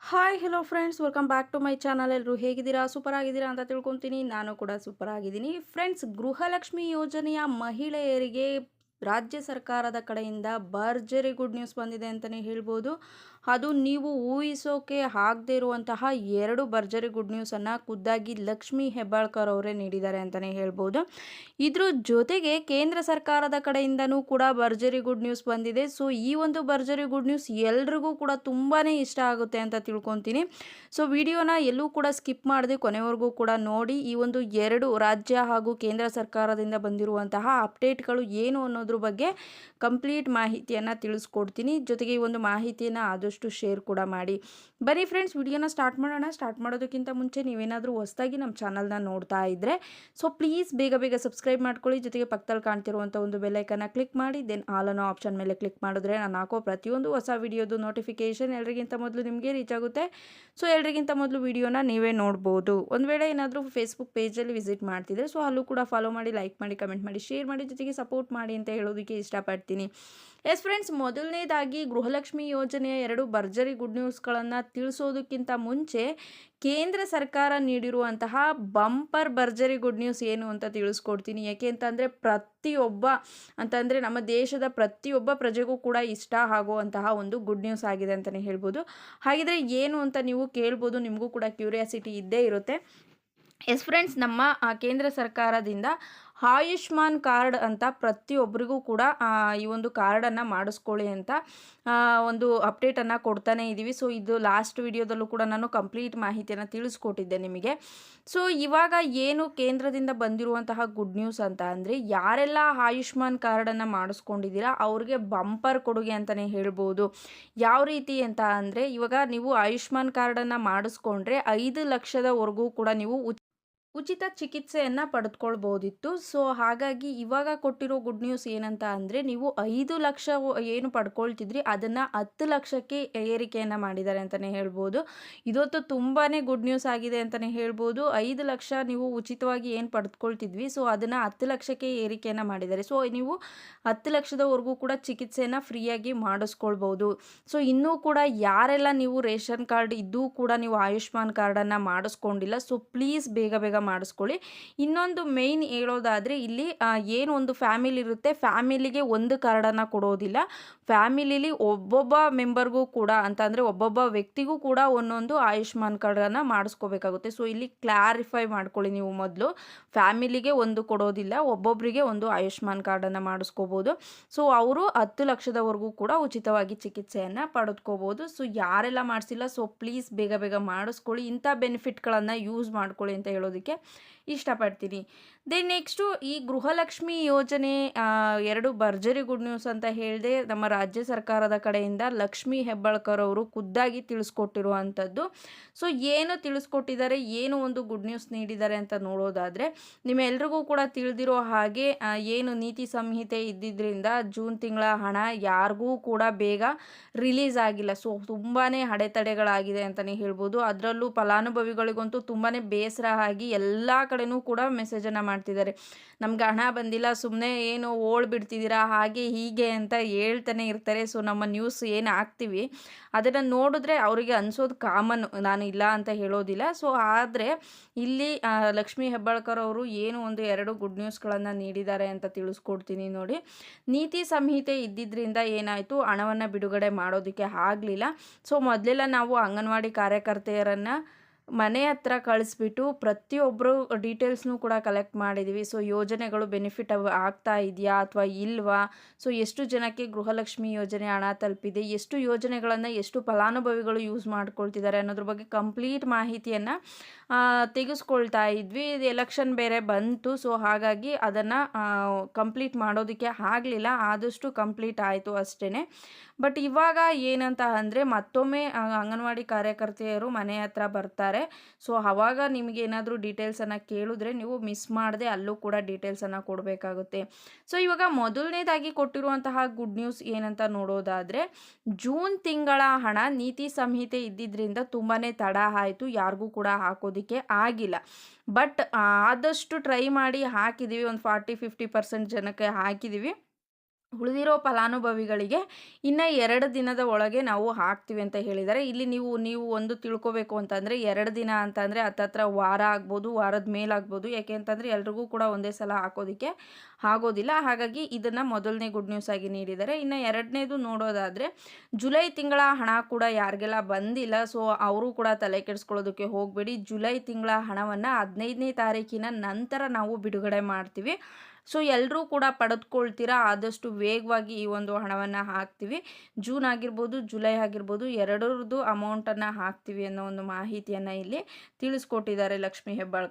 Hi hello friends, welcome back to my channel. ಎಲ್ಲರೂ ಹೇಗಿದ್ದೀರಾ? Super ಆಗಿದ್ದೀರಾ ಅಂತ ತಿಳ್ಕೊತೀನಿ. ನಾನು ಕೂಡ ಸೂಪರ್ ಆಗಿದ್ದೀನಿ ಫ್ರೆಂಡ್ಸ್. ಗೃಹಲಕ್ಷ್ಮಿ ಯೋಜನೆಯ ಮಹಿಳೆಯರಿಗೆ ರಾಜ್ಯ ಸರ್ಕಾರದ ಕಡೆಯಿಂದ ಭರ್ಜರಿ ಗುಡ್ ನ್ಯೂಸ್ ಬಂದಿದೆ ಅಂತಲೇ ಹೇಳ್ಬೋದು. ಅದು ನೀವು ಊಹಿಸೋಕೆ ಆಗದೇ ಇರುವಂತಹ ಎರಡು ಭರ್ಜರಿ ಗುಡ್ ನ್ಯೂಸನ್ನು ಖುದ್ದಾಗಿ ಲಕ್ಷ್ಮಿ ಹೆಬ್ಬಾಳ್ಕರ್ ಅವರೇ ನೀಡಿದ್ದಾರೆ ಅಂತಲೇ ಹೇಳ್ಬೋದು. ಇದ್ರ ಜೊತೆಗೆ ಕೇಂದ್ರ ಸರ್ಕಾರದ ಕಡೆಯಿಂದನೂ ಕೂಡ ಭರ್ಜರಿ ಗುಡ್ ನ್ಯೂಸ್ ಬಂದಿದೆ. ಸೊ ಈ ಒಂದು ಭರ್ಜರಿ ಗುಡ್ ನ್ಯೂಸ್ ಎಲ್ರಿಗೂ ಕೂಡ ತುಂಬಾ ಇಷ್ಟ ಆಗುತ್ತೆ ಅಂತ ತಿಳ್ಕೊತೀನಿ. ಸೊ ವಿಡಿಯೋನ ಎಲ್ಲೂ ಕೂಡ ಸ್ಕಿಪ್ ಮಾಡದೆ ಕೊನೆವರೆಗೂ ಕೂಡ ನೋಡಿ. ಈ ಒಂದು ಎರಡು ರಾಜ್ಯ ಹಾಗೂ ಕೇಂದ್ರ ಸರ್ಕಾರದಿಂದ ಬಂದಿರುವಂತಹ ಅಪ್ಡೇಟ್ಗಳು ಏನು ಅನ್ನೋದ್ರ ಬಗ್ಗೆ ಕಂಪ್ಲೀಟ್ ಮಾಹಿತಿಯನ್ನು ತಿಳಿಸ್ಕೊಡ್ತೀನಿ. ಜೊತೆಗೆ ಈ ಒಂದು ಮಾಹಿತಿಯನ್ನು ಆದಷ್ಟು ಶೇರ್ ಕೂಡ ಮಾಡಿ. ಬನ್ನಿ ಫ್ರೆಂಡ್ಸ್, ವಿಡಿಯೋನ ಸ್ಟಾರ್ಟ್ ಮಾಡೋಣ. ಸ್ಟಾರ್ಟ್ ಮಾಡೋದಕ್ಕಿಂತ ಮುಂಚೆ ನೀವೇನಾದರೂ ಹೊಸದಾಗಿ ನಮ್ಮ ಚಾನಲ್ನ ನೋಡ್ತಾ ಇದ್ದರೆ ಸೊ ಪ್ಲೀಸ್ ಬೇಗ ಬೇಗ ಸಬ್ಸ್ಕ್ರೈಬ್ ಮಾಡ್ಕೊಳ್ಳಿ. ಜೊತೆಗೆ ಪಕ್ಕದಲ್ಲಿ ಕಾಣ್ತಿರುವಂಥ ಒಂದು ಬೆಲ್ಲೈಕನ್ನ ಕ್ಲಿಕ್ ಮಾಡಿ, ದೆನ್ ಆಲ್ ಅನ್ನೋ ಆಪ್ಷನ್ ಮೇಲೆ ಕ್ಲಿಕ್ ಮಾಡಿದ್ರೆ ನಾನು ಹಾಕೋ ಪ್ರತಿಯೊಂದು ಹೊಸ ವಿಡಿಯೋದು ನೋಟಿಫಿಕೇಷನ್ ಎಲ್ರಿಗಿಂತ ಮೊದಲು ನಿಮಗೆ ರೀಚ್ ಆಗುತ್ತೆ. ಸೊ ಎಲ್ರಿಗಿಂತ ಮೊದಲು ವಿಡಿಯೋನ ನೀವೇ ನೋಡ್ಬೋದು. ಒಂದು ವೇಳೆ ಏನಾದರೂ ಫೇಸ್ಬುಕ್ ಪೇಜಲ್ಲಿ ವಿಸಿಟ್ ಮಾಡ್ತಿದ್ರೆ ಸೊ ಅಲ್ಲೂ ಕೂಡ ಫಾಲೋ ಮಾಡಿ, ಲೈಕ್ ಮಾಡಿ, ಕಮೆಂಟ್ ಮಾಡಿ, ಶೇರ್ ಮಾಡಿ, ಜೊತೆಗೆ ಸಪೋರ್ಟ್ ಮಾಡಿ ಅಂತ ಹೇಳೋದಕ್ಕೆ ಇಷ್ಟಪಡ್ತೀನಿ. ಎಸ್ ಫ್ರೆಂಡ್ಸ್, ಮೊದಲನೇದಾಗಿ ಗೃಹಲಕ್ಷ್ಮಿ ಯೋಜನೆಯ ಎರಡು ಭರ್ಜರಿ ಗುಡ್ ನ್ಯೂಸ್ಗಳನ್ನು ತಿಳಿಸೋದಕ್ಕಿಂತ ಮುಂಚೆ ಕೇಂದ್ರ ಸರ್ಕಾರ ನೀಡಿರುವಂತಹ ಬಂಪರ್ ಭರ್ಜರಿ ಗುಡ್ ನ್ಯೂಸ್ ಏನು ಅಂತ ತಿಳಿಸ್ಕೊಡ್ತೀನಿ. ಯಾಕೆ ಅಂತಂದರೆ ನಮ್ಮ ದೇಶದ ಪ್ರತಿಯೊಬ್ಬ ಪ್ರಜೆಗೂ ಕೂಡ ಇಷ್ಟ ಆಗುವಂತಹ ಒಂದು ಗುಡ್ ನ್ಯೂಸ್ ಆಗಿದೆ ಅಂತಲೇ ಹೇಳ್ಬೋದು. ಹಾಗಿದ್ರೆ ಏನು ಅಂತ ನೀವು ಕೇಳ್ಬೋದು, ನಿಮಗೂ ಕೂಡ ಕ್ಯೂರಿಯಾಸಿಟಿ ಇದ್ದೇ ಇರುತ್ತೆ. ಎಸ್ ಫ್ರೆಂಡ್ಸ್, ನಮ್ಮ ಕೇಂದ್ರ ಸರ್ಕಾರದಿಂದ ಆಯುಷ್ಮಾನ್ ಕಾರ್ಡ್ ಅಂತ ಪ್ರತಿಯೊಬ್ಬರಿಗೂ ಕೂಡ ಈ ಒಂದು ಕಾರ್ಡನ್ನು ಮಾಡಿಸ್ಕೊಳ್ಳಿ ಅಂತ ಒಂದು ಅಪ್ಡೇಟನ್ನು ಕೊಡ್ತಾನೆ ಇದ್ದೀವಿ. ಸೊ ಇದು ಲಾಸ್ಟ್ ವಿಡಿಯೋದಲ್ಲೂ ಕೂಡ ನಾನು ಕಂಪ್ಲೀಟ್ ಮಾಹಿತಿಯನ್ನು ತಿಳಿಸ್ಕೊಟ್ಟಿದ್ದೆ ನಿಮಗೆ. ಸೊ ಇವಾಗ ಏನು ಕೇಂದ್ರದಿಂದ ಬಂದಿರುವಂತಹ ಗುಡ್ ನ್ಯೂಸ್ ಅಂತ ಅಂದರೆ, ಯಾರೆಲ್ಲ ಆಯುಷ್ಮಾನ್ ಕಾರ್ಡನ್ನು ಮಾಡಿಸ್ಕೊಂಡಿದ್ದೀರಾ ಅವ್ರಿಗೆ ಬಂಪರ್ ಕೊಡುಗೆ ಅಂತಲೇ ಹೇಳ್ಬೋದು. ಯಾವ ರೀತಿ ಅಂತ ಅಂದರೆ, ಇವಾಗ ನೀವು ಆಯುಷ್ಮಾನ್ ಕಾರ್ಡನ್ನು ಮಾಡಿಸ್ಕೊಂಡ್ರೆ 5 ಲಕ್ಷದವರೆಗೂ ಕೂಡ ನೀವು ಉಚಿತ ಚಿಕಿತ್ಸೆಯನ್ನು ಪಡೆದುಕೊಳ್ಬೋದಿತ್ತು. ಸೊ ಹಾಗಾಗಿ ಇವಾಗ ಕೊಟ್ಟಿರೋ ಗುಡ್ ನ್ಯೂಸ್ ಏನಂತ ಅಂದರೆ, ನೀವು 5 ಲಕ್ಷ ಏನು ಪಡ್ಕೊಳ್ತಿದ್ರಿ ಅದನ್ನು 10 ಲಕ್ಷಕ್ಕೆ ಏರಿಕೆಯನ್ನು ಮಾಡಿದ್ದಾರೆ ಅಂತಲೇ ಹೇಳ್ಬೋದು. ಇದೊತ್ತು ತುಂಬಾ ಗುಡ್ ನ್ಯೂಸ್ ಆಗಿದೆ ಅಂತಲೇ ಹೇಳ್ಬೋದು. 5 ಲಕ್ಷ ನೀವು ಉಚಿತವಾಗಿ ಏನು ಪಡೆದುಕೊಳ್ತಿದ್ವಿ ಸೊ ಅದನ್ನು 10 ಲಕ್ಷಕ್ಕೆ ಏರಿಕೆಯನ್ನು ಮಾಡಿದ್ದಾರೆ. ಸೊ ನೀವು 10 ಲಕ್ಷದವರೆಗೂ ಕೂಡ ಚಿಕಿತ್ಸೆಯನ್ನು ಫ್ರೀಯಾಗಿ ಮಾಡಿಸ್ಕೊಳ್ಬೋದು. ಸೊ ಇನ್ನೂ ಕೂಡ ಯಾರೆಲ್ಲ ನೀವು ರೇಷನ್ ಕಾರ್ಡ್ ಇದ್ದೂ ಕೂಡ ನೀವು ಆಯುಷ್ಮಾನ್ ಕಾರ್ಡನ್ನು ಮಾಡಿಸ್ಕೊಂಡಿಲ್ಲ, ಸೊ ಪ್ಲೀಸ್ ಬೇಗ ಬೇಗ ಮಾಡಿಸ್ಕೊಳ್ಳಿ. ಇನ್ನೊಂದು ಮೇಯ್ನ್ ಹೇಳೋದಾದರೆ, ಇಲ್ಲಿ ಏನು ಒಂದು ಫ್ಯಾಮಿಲಿ ಇರುತ್ತೆ, ಫ್ಯಾಮಿಲಿಗೆ ಒಂದು ಕಾರ್ಡನ್ನು ಕೊಡೋದಿಲ್ಲ. ಫ್ಯಾಮಿಲಿಲಿ ಒಬ್ಬೊಬ್ಬ ಮೆಂಬರ್ಗೂ ಕೂಡ ಅಂತಂದರೆ ಒಬ್ಬೊಬ್ಬ ವ್ಯಕ್ತಿಗೂ ಕೂಡ ಒಂದೊಂದು ಆಯುಷ್ಮಾನ್ ಕಾರ್ಡನ್ನು ಮಾಡಿಸ್ಕೋಬೇಕಾಗುತ್ತೆ. ಸೊ ಇಲ್ಲಿ ಕ್ಲಾರಿಫೈ ಮಾಡ್ಕೊಳ್ಳಿ ನೀವು ಮೊದಲು. ಫ್ಯಾಮಿಲಿಗೆ ಒಂದು ಕೊಡೋದಿಲ್ಲ, ಒಬ್ಬೊಬ್ಬರಿಗೆ ಒಂದು ಆಯುಷ್ಮಾನ್ ಕಾರ್ಡನ್ನು ಮಾಡಿಸ್ಕೋಬೋದು. ಸೊ ಅವರು 10 ಲಕ್ಷದವರೆಗೂ ಕೂಡ ಉಚಿತವಾಗಿ ಚಿಕಿತ್ಸೆಯನ್ನು ಪಡೆದುಕೋಬೋದು. ಸೊ ಯಾರೆಲ್ಲ ಮಾಡಿಸಿಲ್ಲ ಸೊ ಪ್ಲೀಸ್ ಬೇಗ ಬೇಗ ಮಾಡಿಸ್ಕೊಳ್ಳಿ. ಇಂಥ ಬೆನಿಫಿಟ್ಗಳನ್ನು ಯೂಸ್ ಮಾಡ್ಕೊಳ್ಳಿ ಅಂತ ಹೇಳೋದಕ್ಕೆ ಇಷ್ಟಪಡ್ತೀನಿ. ದೆನ್ ನೆಕ್ಸ್ಟು ಈ ಗೃಹಲಕ್ಷ್ಮಿ ಯೋಜನೆ ಎರಡು ಭರ್ಜರಿ ಗುಡ್ ನ್ಯೂಸ್ ಅಂತ ಹೇಳಿದೆ. ನಮ್ಮ ರಾಜ್ಯ ಸರ್ಕಾರದ ಕಡೆಯಿಂದ ಲಕ್ಷ್ಮಿ ಹೆಬ್ಬಾಳ್ಕರ್ ಅವರು ಖುದ್ದಾಗಿ ತಿಳಿಸ್ಕೊಟ್ಟಿರುವಂಥದ್ದು. ಸೊ ಏನು ತಿಳಿಸ್ಕೊಟ್ಟಿದ್ದಾರೆ, ಏನು ಒಂದು ಗುಡ್ ನ್ಯೂಸ್ ನೀಡಿದ್ದಾರೆ ಅಂತ ನೋಡೋದಾದರೆ, ನಿಮ್ಮೆಲ್ರಿಗೂ ಕೂಡ ತಿಳಿದಿರೋ ಹಾಗೆ ಏನು ನೀತಿ ಸಂಹಿತೆ ಇದ್ದಿದ್ದರಿಂದ ಜೂನ್ ತಿಂಗಳ ಹಣ ಯಾರಿಗೂ ಕೂಡ ಬೇಗ ರಿಲೀಸ್ ಆಗಿಲ್ಲ. ಸೊ ತುಂಬಾ ಅಡೆತಡೆಗಳಾಗಿದೆ ಅಂತಲೇ ಹೇಳ್ಬೋದು. ಅದರಲ್ಲೂ ಫಲಾನುಭವಿಗಳಿಗಂತೂ ತುಂಬಾ ಬೇಸರ ಆಗಿ ಎಲ್ಲ ಕಡೆನೂ ಕೂಡ ಮೆಸೇಜನ್ನು ಮಾಡ್ತಿದ್ದಾರೆ. ನಮ್ಗೆ ಹಣ ಬಂದಿಲ್ಲ, ಸುಮ್ಮನೆ ಏನು ಬಿಡ್ತಿದ್ದೀರಾ ಹಾಗೆ ಹೀಗೆ ಅಂತ ಹೇಳ್ತಾನೆ ಇರ್ತಾರೆ. ಸೊ ನಮ್ಮ ನ್ಯೂಸ್ ಏನು ಹಾಕ್ತೀವಿ ಅದನ್ನು ನೋಡಿದ್ರೆ ಅವರಿಗೆ ಅನ್ಸೋದು ಕಾಮನ್, ನಾನು ಇಲ್ಲ ಅಂತ ಹೇಳೋದಿಲ್ಲ. ಸೊ ಆದರೆ ಇಲ್ಲಿ ಲಕ್ಷ್ಮಿ ಹೆಬ್ಬಾಳ್ಕರ್ ಅವರು ಏನು ಒಂದು ಎರಡು ಗುಡ್ ನ್ಯೂಸ್ಗಳನ್ನು ನೀಡಿದ್ದಾರೆ ಅಂತ ತಿಳಿಸ್ಕೊಡ್ತೀನಿ ನೋಡಿ. ನೀತಿ ಸಂಹಿತೆ ಇದ್ದಿದ್ದರಿಂದ ಏನಾಯಿತು, ಹಣವನ್ನು ಬಿಡುಗಡೆ ಮಾಡೋದಕ್ಕೆ ಆಗಲಿಲ್ಲ. ಸೊ ಮೊದಲೆಲ್ಲ ನಾವು ಅಂಗನವಾಡಿ ಕಾರ್ಯಕರ್ತೆಯರನ್ನು ಮನೆ ಹತ್ರ ಕಳಿಸ್ಬಿಟ್ಟು ಪ್ರತಿಯೊಬ್ಬರು ಡೀಟೇಲ್ಸ್ನೂ ಕೂಡ ಕಲೆಕ್ಟ್ ಮಾಡಿದ್ದೀವಿ. ಸೊ ಯೋಜನೆಗಳು ಬೆನಿಫಿಟ್ ಆಗ್ತಾ ಇದೆಯಾ ಅಥವಾ ಇಲ್ವಾ, ಸೊ ಎಷ್ಟು ಜನಕ್ಕೆ ಗೃಹಲಕ್ಷ್ಮಿ ಯೋಜನೆ ಹಣ ತಲುಪಿದೆ, ಎಷ್ಟು ಯೋಜನೆಗಳನ್ನು ಎಷ್ಟು ಫಲಾನುಭವಿಗಳು ಯೂಸ್ ಮಾಡ್ಕೊಳ್ತಿದ್ದಾರೆ ಅನ್ನೋದ್ರ ಬಗ್ಗೆ ಕಂಪ್ಲೀಟ್ ಮಾಹಿತಿಯನ್ನು ತೆಗೆಸ್ಕೊಳ್ತಾ ಇದ್ವಿ. ಇದು ಎಲೆಕ್ಷನ್ ಬೇರೆ ಬಂತು, ಸೊ ಹಾಗಾಗಿ ಅದನ್ನು ಕಂಪ್ಲೀಟ್ ಮಾಡೋದಕ್ಕೆ ಆಗಲಿಲ್ಲ. ಆದಷ್ಟು ಕಂಪ್ಲೀಟ್ ಆಯಿತು ಅಷ್ಟೇ. ಬಟ್ ಇವಾಗ ಏನಂತ ಅಂದರೆ, ಮತ್ತೊಮ್ಮೆ ಅಂಗನವಾಡಿ ಕಾರ್ಯಕರ್ತೆಯರು ಮನೆ ಹತ್ರ ಬರ್ತಾರೆ. ಸೊ ಆವಾಗ ನಿಮಗೆ ಏನಾದರೂ ಡೀಟೇಲ್ಸನ್ನು ಕೇಳಿದ್ರೆ ನೀವು ಮಿಸ್ ಮಾಡದೆ ಅಲ್ಲೂ ಕೂಡ ಡೀಟೇಲ್ಸನ್ನು ಕೊಡಬೇಕಾಗುತ್ತೆ. ಸೊ ಇವಾಗ ಮೊದಲನೇದಾಗಿ ಕೊಟ್ಟಿರುವಂತಹ ಗುಡ್ ನ್ಯೂಸ್ ಏನಂತ ನೋಡೋದಾದರೆ, ಜೂನ್ ತಿಂಗಳ ಹಣ ನೀತಿ ಸಂಹಿತೆ ಇದ್ದಿದ್ದರಿಂದ ತುಂಬಾ ತಡ ಆಯಿತು, ಯಾರಿಗೂ ಕೂಡ ಹಾಕೋದಕ್ಕೆ ಆಗಿಲ್ಲ. ಬಟ್ ಆದಷ್ಟು ಟ್ರೈ ಮಾಡಿ ಹಾಕಿದ್ದೀವಿ, ಒಂದು 40-50% ಜನಕ್ಕೆ ಹಾಕಿದ್ದೀವಿ. ಉಳಿದಿರೋ ಫಲಾನುಭವಿಗಳಿಗೆ ಇನ್ನು 2 ದಿನದ ಒಳಗೆ ನಾವು ಹಾಕ್ತೀವಿ ಅಂತ ಹೇಳಿದ್ದಾರೆ. ಇಲ್ಲಿ ನೀವು ಒಂದು ತಿಳ್ಕೊಬೇಕು ಅಂತಂದರೆ 2 ದಿನ ಅಂತಂದರೆ ಹತ್ತತ್ರ ವಾರ ಆಗ್ಬೋದು, ವಾರದ ಮೇಲಾಗ್ಬೋದು. ಯಾಕೆ ಅಂತಂದರೆ ಎಲ್ರಿಗೂ ಕೂಡ ಒಂದೇ ಸಲ ಹಾಕೋದಕ್ಕೆ ಆಗೋದಿಲ್ಲ. ಹಾಗಾಗಿ ಇದನ್ನು ಮೊದಲನೇ ಗುಡ್ ನ್ಯೂಸ್ ಆಗಿ ನೀಡಿದ್ದಾರೆ. ಇನ್ನು 2ನೇದು ನೋಡೋದಾದರೆ ಜುಲೈ ತಿಂಗಳ ಹಣ ಕೂಡ ಯಾರಿಗೆಲ್ಲ ಬಂದಿಲ್ಲ, ಸೊ ಅವರು ಕೂಡ ತಲೆ ಕೆಡಿಸ್ಕೊಳ್ಳೋದಕ್ಕೆ ಹೋಗಬೇಡಿ. ಜುಲೈ ತಿಂಗಳ ಹಣವನ್ನು 15ನೇ ತಾರೀಕಿನ ನಂತರ ನಾವು ಬಿಡುಗಡೆ ಮಾಡ್ತೀವಿ. ಸೊ ಎಲ್ಲರೂ ಕೂಡ ಪಡೆದುಕೊಳ್ತೀರಾ. ಆದಷ್ಟು ವೇಗವಾಗಿ ಈ ಒಂದು ಹಣವನ್ನು ಹಾಕ್ತೀವಿ. ಜೂನ್ ಆಗಿರ್ಬೋದು, ಜುಲೈ ಆಗಿರ್ಬೋದು, ಎರಡರದ್ದು ಅಮೌಂಟನ್ನು ಹಾಕ್ತೀವಿ ಅನ್ನೋ ಒಂದು ಮಾಹಿತಿಯನ್ನು ಇಲ್ಲಿ ತಿಳಿಸ್ಕೊಟ್ಟಿದ್ದಾರೆ ಲಕ್ಷ್ಮೀ ಹೆಬ್ಬಾಳ್ಕರ್.